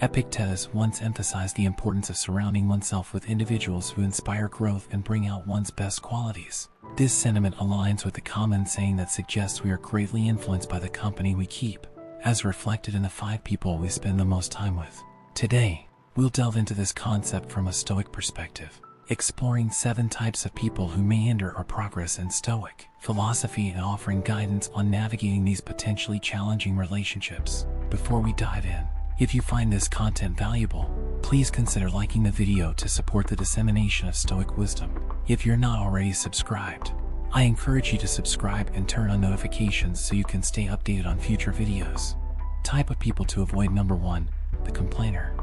Epictetus once emphasized the importance of surrounding oneself with individuals who inspire growth and bring out one's best qualities. This sentiment aligns with the common saying that suggests we are greatly influenced by the company we keep, as reflected in the 5 people we spend the most time with. Today, we'll delve into this concept from a Stoic perspective, exploring 7 types of people who may hinder our progress in Stoic philosophy and offering guidance on navigating these potentially challenging relationships. Before we dive in, if you find this content valuable, please consider liking the video to support the dissemination of Stoic wisdom. If you're not already subscribed, I encourage you to subscribe and turn on notifications so you can stay updated on future videos. Type of people to avoid. Number 1, the complainer.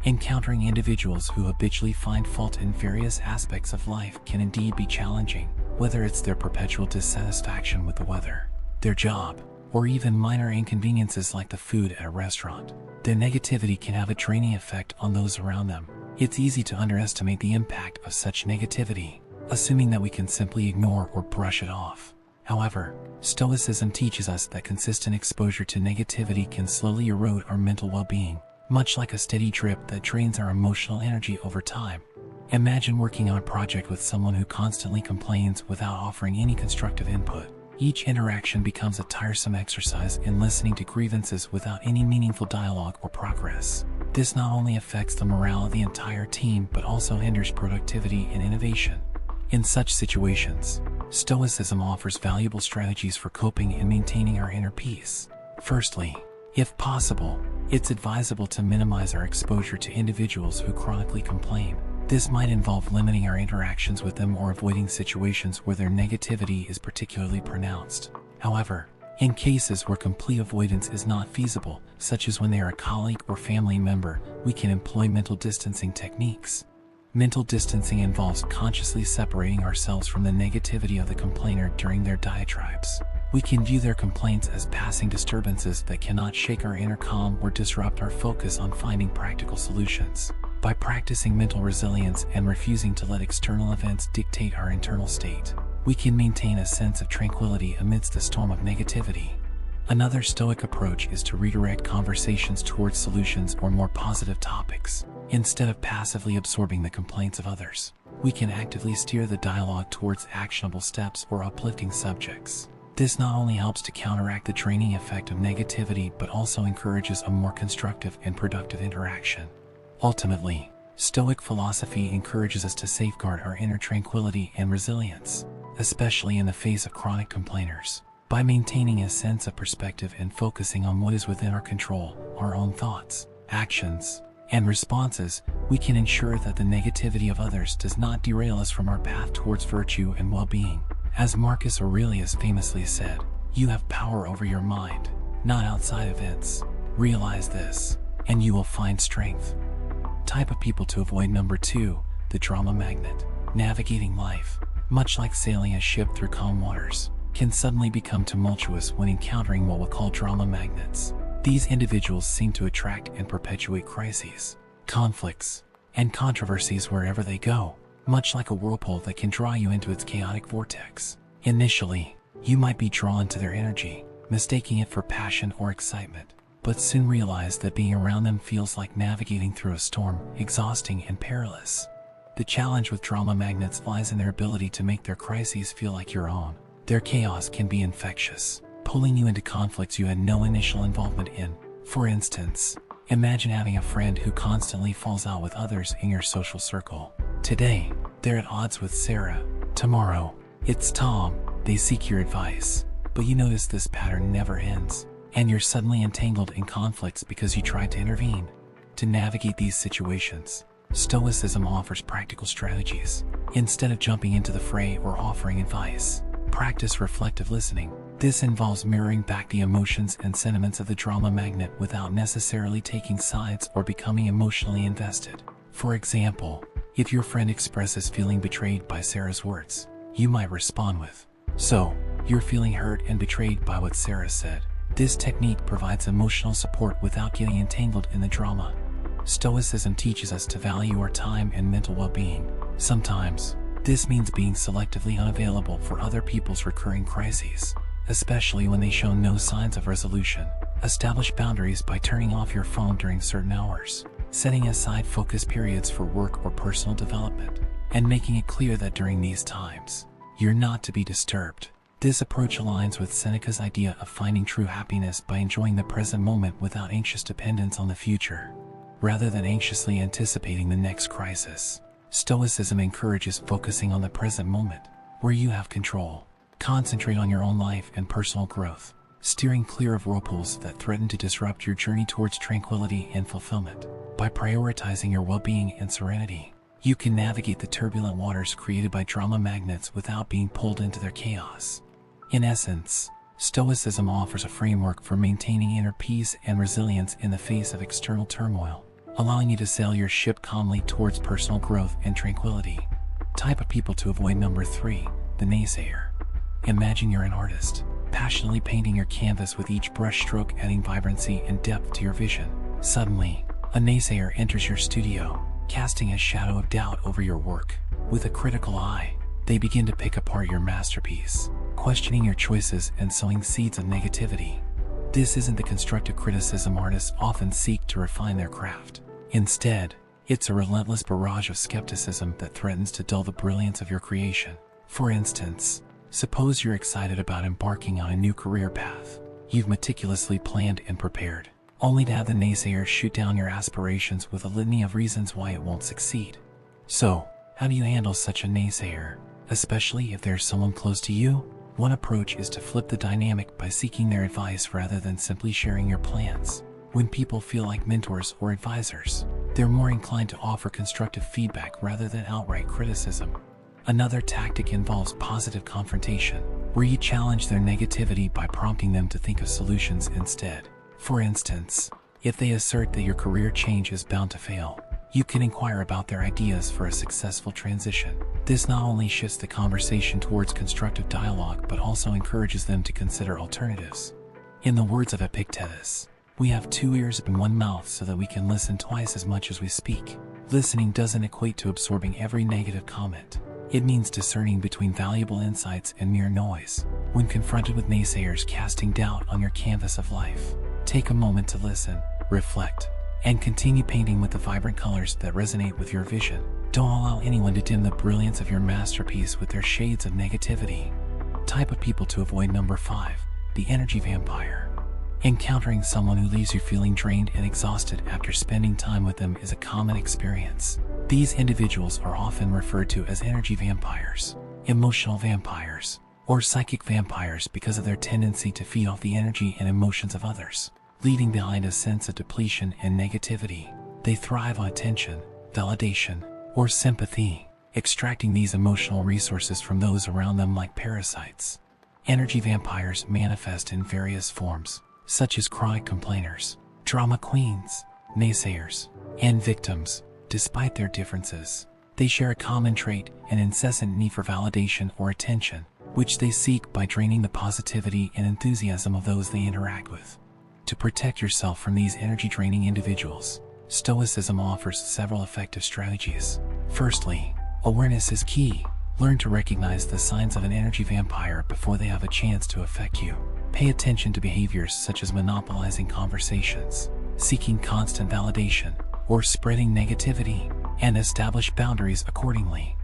Encountering individuals who habitually find fault in various aspects of life can indeed be challenging, whether it's their perpetual dissatisfaction with the weather, their job, or even minor inconveniences like the food at a restaurant. Their negativity can have a draining effect on those around them. It's easy to underestimate the impact of such negativity, assuming that we can simply ignore or brush it off. However, Stoicism teaches us that consistent exposure to negativity can slowly erode our mental well-being, much like a steady drip that drains our emotional energy over time. Imagine working on a project with someone who constantly complains without offering any constructive input. Each interaction becomes a tiresome exercise in listening to grievances without any meaningful dialogue or progress. This not only affects the morale of the entire team but also hinders productivity and innovation. In such situations, Stoicism offers valuable strategies for coping and maintaining our inner peace. Firstly, if possible, it's advisable to minimize our exposure to individuals who chronically complain. This might involve limiting our interactions with them or avoiding situations where their negativity is particularly pronounced. However, in cases where complete avoidance is not feasible, such as when they are a colleague or family member, we can employ mental distancing techniques. Mental distancing involves consciously separating ourselves from the negativity of the complainer during their diatribes. We can view their complaints as passing disturbances that cannot shake our inner calm or disrupt our focus on finding practical solutions. By practicing mental resilience and refusing to let external events dictate our internal state, we can maintain a sense of tranquility amidst the storm of negativity. Another Stoic approach is to redirect conversations towards solutions or more positive topics. Instead of passively absorbing the complaints of others, we can actively steer the dialogue towards actionable steps or uplifting subjects. This not only helps to counteract the draining effect of negativity but also encourages a more constructive and productive interaction. Ultimately, Stoic philosophy encourages us to safeguard our inner tranquility and resilience, especially in the face of chronic complainers. By maintaining a sense of perspective and focusing on what is within our control, our own thoughts, actions, and responses, we can ensure that the negativity of others does not derail us from our path towards virtue and well-being. As Marcus Aurelius famously said, "You have power over your mind, not outside events. Realize this, and you will find strength." Type of people to avoid. Number 2, the drama magnet. Navigating life, much like sailing a ship through calm waters, can suddenly become tumultuous when encountering what we'll call drama magnets. These individuals seem to attract and perpetuate crises, conflicts, and controversies wherever they go, much like a whirlpool that can draw you into its chaotic vortex. Initially, you might be drawn to their energy, mistaking it for passion or excitement, but soon realize that being around them feels like navigating through a storm, exhausting and perilous. The challenge with drama magnets lies in their ability to make their crises feel like your own. Their chaos can be infectious, pulling you into conflicts you had no initial involvement in. For instance, imagine having a friend who constantly falls out with others in your social circle. Today, they're at odds with Sarah. Tomorrow, it's Tom. They seek your advice, but you notice this pattern never ends, and you're suddenly entangled in conflicts because you tried to intervene. To navigate these situations, Stoicism offers practical strategies. Instead of jumping into the fray or offering advice, practice reflective listening. This involves mirroring back the emotions and sentiments of the drama magnet without necessarily taking sides or becoming emotionally invested. For example, if your friend expresses feeling betrayed by Sarah's words, you might respond with, "So, you're feeling hurt and betrayed by what Sarah said." This technique provides emotional support without getting entangled in the drama. Stoicism teaches us to value our time and mental well-being. Sometimes, this means being selectively unavailable for other people's recurring crises, especially when they show no signs of resolution. Establish boundaries by turning off your phone during certain hours, setting aside focus periods for work or personal development, and making it clear that during these times, you're not to be disturbed. This approach aligns with Seneca's idea of finding true happiness by enjoying the present moment without anxious dependence on the future, rather than anxiously anticipating the next crisis. Stoicism encourages focusing on the present moment, where you have control. Concentrate on your own life and personal growth, steering clear of whirlpools that threaten to disrupt your journey towards tranquility and fulfillment. By prioritizing your well-being and serenity, you can navigate the turbulent waters created by drama magnets without being pulled into their chaos. In essence, Stoicism offers a framework for maintaining inner peace and resilience in the face of external turmoil, allowing you to sail your ship calmly towards personal growth and tranquility. Type of people to avoid. Number 3, the naysayer. Imagine you're an artist, passionately painting your canvas with each brushstroke adding vibrancy and depth to your vision. Suddenly, a naysayer enters your studio, casting a shadow of doubt over your work. With a critical eye, they begin to pick apart your masterpiece, questioning your choices and sowing seeds of negativity. This isn't the constructive criticism artists often seek to refine their craft. Instead, it's a relentless barrage of skepticism that threatens to dull the brilliance of your creation. For instance, suppose you're excited about embarking on a new career path. You've meticulously planned and prepared, only to have the naysayers shoot down your aspirations with a litany of reasons why it won't succeed. So, how do you handle such a naysayer, especially if there's someone close to you? One approach is to flip the dynamic by seeking their advice rather than simply sharing your plans. When people feel like mentors or advisors, they're more inclined to offer constructive feedback rather than outright criticism. Another tactic involves positive confrontation, where you challenge their negativity by prompting them to think of solutions instead. For instance, if they assert that your career change is bound to fail, you can inquire about their ideas for a successful transition. This not only shifts the conversation towards constructive dialogue but also encourages them to consider alternatives. In the words of Epictetus, we have 2 ears and 1 mouth so that we can listen twice as much as we speak. Listening doesn't equate to absorbing every negative comment. It means discerning between valuable insights and mere noise. When confronted with naysayers casting doubt on your canvas of life, take a moment to listen, reflect, and continue painting with the vibrant colors that resonate with your vision. Don't allow anyone to dim the brilliance of your masterpiece with their shades of negativity. Type of people to avoid. Number 5, the energy vampire. Encountering someone who leaves you feeling drained and exhausted after spending time with them is a common experience. These individuals are often referred to as energy vampires, emotional vampires, or psychic vampires because of their tendency to feed off the energy and emotions of others, leaving behind a sense of depletion and negativity. They thrive on attention, validation, or sympathy, extracting these emotional resources from those around them like parasites. Energy vampires manifest in various forms, such as chronic complainers, drama queens, naysayers, and victims. Despite their differences, they share a common trait, an incessant need for validation or attention, which they seek by draining the positivity and enthusiasm of those they interact with. To protect yourself from these energy-draining individuals, Stoicism offers several effective strategies. Firstly, awareness is key. Learn to recognize the signs of an energy vampire before they have a chance to affect you. Pay attention to behaviors such as monopolizing conversations, seeking constant validation, or spreading negativity, and establish boundaries accordingly.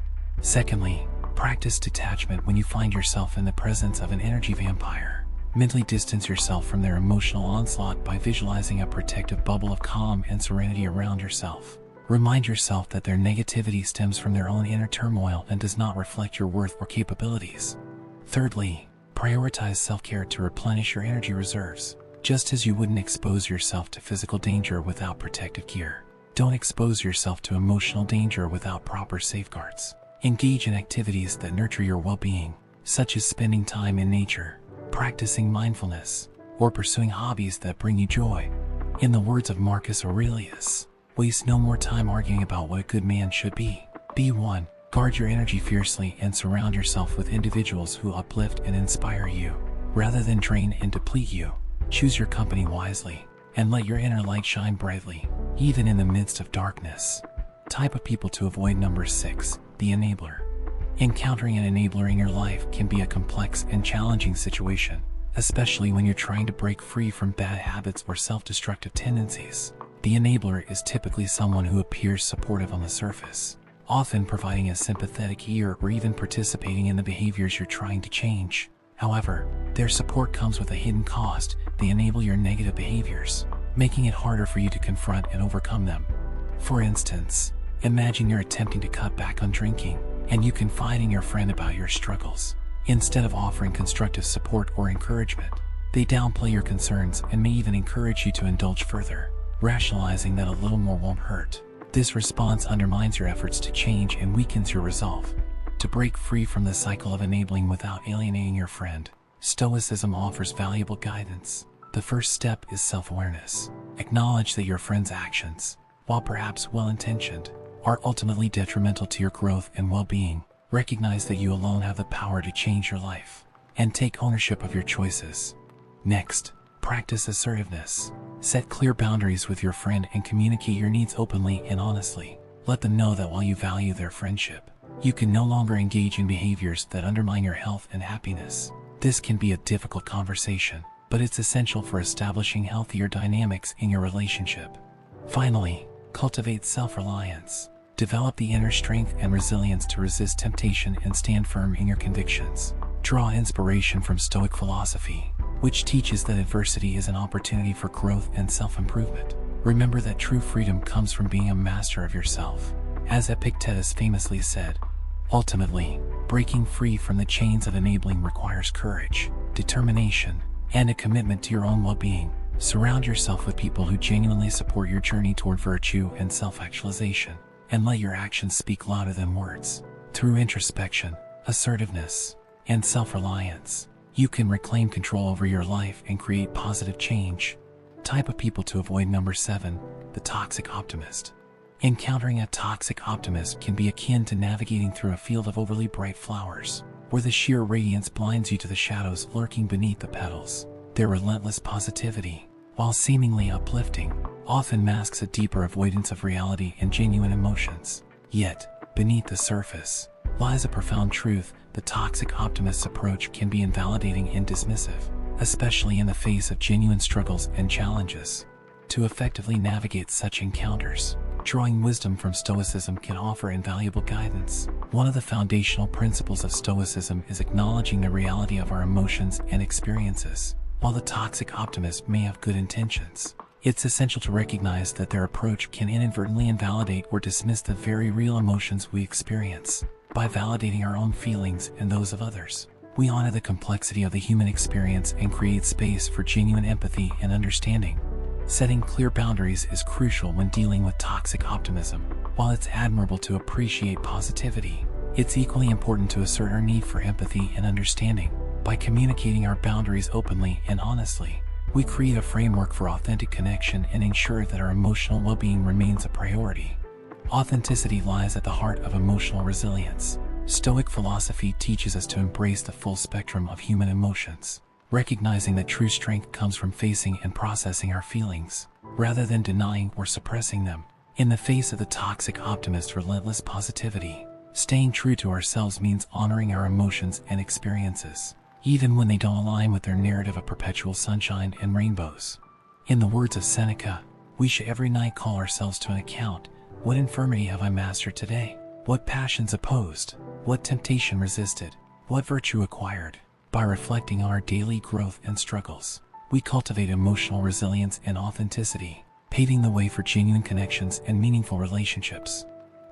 Secondly, practice detachment when you find yourself in the presence of an energy vampire. Mentally distance yourself from their emotional onslaught by visualizing a protective bubble of calm and serenity around yourself. Remind yourself that their negativity stems from their own inner turmoil and does not reflect your worth or capabilities. Thirdly, prioritize self-care to replenish your energy reserves. Just as you wouldn't expose yourself to physical danger without protective gear, don't expose yourself to emotional danger without proper safeguards. Engage in activities that nurture your well-being, such as spending time in nature, practicing mindfulness, or pursuing hobbies that bring you joy. In the words of Marcus Aurelius, waste no more time arguing about what a good man should be. Be one. Guard your energy fiercely and surround yourself with individuals who uplift and inspire you, rather than drain and deplete you. Choose your company wisely, and let your inner light shine brightly, even in the midst of darkness. Type of people to avoid. Number 6, the enabler. Encountering an enabler in your life can be a complex and challenging situation, especially when you're trying to break free from bad habits or self-destructive tendencies. The enabler is typically someone who appears supportive on the surface, often providing a sympathetic ear or even participating in the behaviors you're trying to change. However, their support comes with a hidden cost. They enable your negative behaviors, making it harder for you to confront and overcome them. For instance, imagine you're attempting to cut back on drinking, and you confide in your friend about your struggles. Instead of offering constructive support or encouragement, they downplay your concerns and may even encourage you to indulge further, rationalizing that a little more won't hurt. This response undermines your efforts to change and weakens your resolve. To break free from the cycle of enabling without alienating your friend, Stoicism offers valuable guidance. The first step is self-awareness. Acknowledge that your friend's actions, while perhaps well-intentioned, are ultimately detrimental to your growth and well-being. Recognize that you alone have the power to change your life, and take ownership of your choices. Next, practice assertiveness. Set clear boundaries with your friend and communicate your needs openly and honestly. Let them know that while you value their friendship, you can no longer engage in behaviors that undermine your health and happiness. This can be a difficult conversation, but it's essential for establishing healthier dynamics in your relationship. Finally, cultivate self-reliance. Develop the inner strength and resilience to resist temptation and stand firm in your convictions. Draw inspiration from Stoic philosophy, which teaches that adversity is an opportunity for growth and self-improvement. Remember that true freedom comes from being a master of yourself. As Epictetus famously said, ultimately, breaking free from the chains of enabling requires courage, determination, and a commitment to your own well-being. Surround yourself with people who genuinely support your journey toward virtue and self-actualization, and let your actions speak louder than words. Through introspection, assertiveness, and self-reliance, you can reclaim control over your life and create positive change. Type of people to avoid. Number 7, the toxic optimist. Encountering a toxic optimist can be akin to navigating through a field of overly bright flowers, where the sheer radiance blinds you to the shadows lurking beneath the petals. Their relentless positivity, while seemingly uplifting, often masks a deeper avoidance of reality and genuine emotions. Yet, beneath the surface, lies a profound truth. The toxic optimist's approach can be invalidating and dismissive, especially in the face of genuine struggles and challenges. To effectively navigate such encounters, drawing wisdom from Stoicism can offer invaluable guidance. One of the foundational principles of Stoicism is acknowledging the reality of our emotions and experiences. While the toxic optimist may have good intentions, it's essential to recognize that their approach can inadvertently invalidate or dismiss the very real emotions we experience. By validating our own feelings and those of others, we honor the complexity of the human experience and create space for genuine empathy and understanding. Setting clear boundaries is crucial when dealing with toxic optimism. While it's admirable to appreciate positivity, it's equally important to assert our need for empathy and understanding. By communicating our boundaries openly and honestly, we create a framework for authentic connection and ensure that our emotional well-being remains a priority. Authenticity lies at the heart of emotional resilience. Stoic philosophy teaches us to embrace the full spectrum of human emotions, recognizing that true strength comes from facing and processing our feelings, rather than denying or suppressing them. In the face of the toxic optimist's relentless positivity, staying true to ourselves means honoring our emotions and experiences, even when they don't align with their narrative of perpetual sunshine and rainbows. In the words of Seneca, we should every night call ourselves to an account. What infirmity have I mastered today? What passions opposed? What temptation resisted? What virtue acquired? By reflecting on our daily growth and struggles, we cultivate emotional resilience and authenticity, paving the way for genuine connections and meaningful relationships.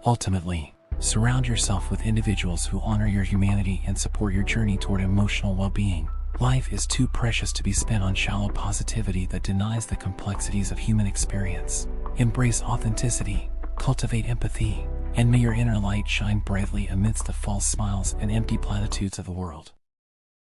Ultimately, surround yourself with individuals who honor your humanity and support your journey toward emotional well-being. Life is too precious to be spent on shallow positivity that denies the complexities of human experience. Embrace authenticity, cultivate empathy, and may your inner light shine brightly amidst the false smiles and empty platitudes of the world.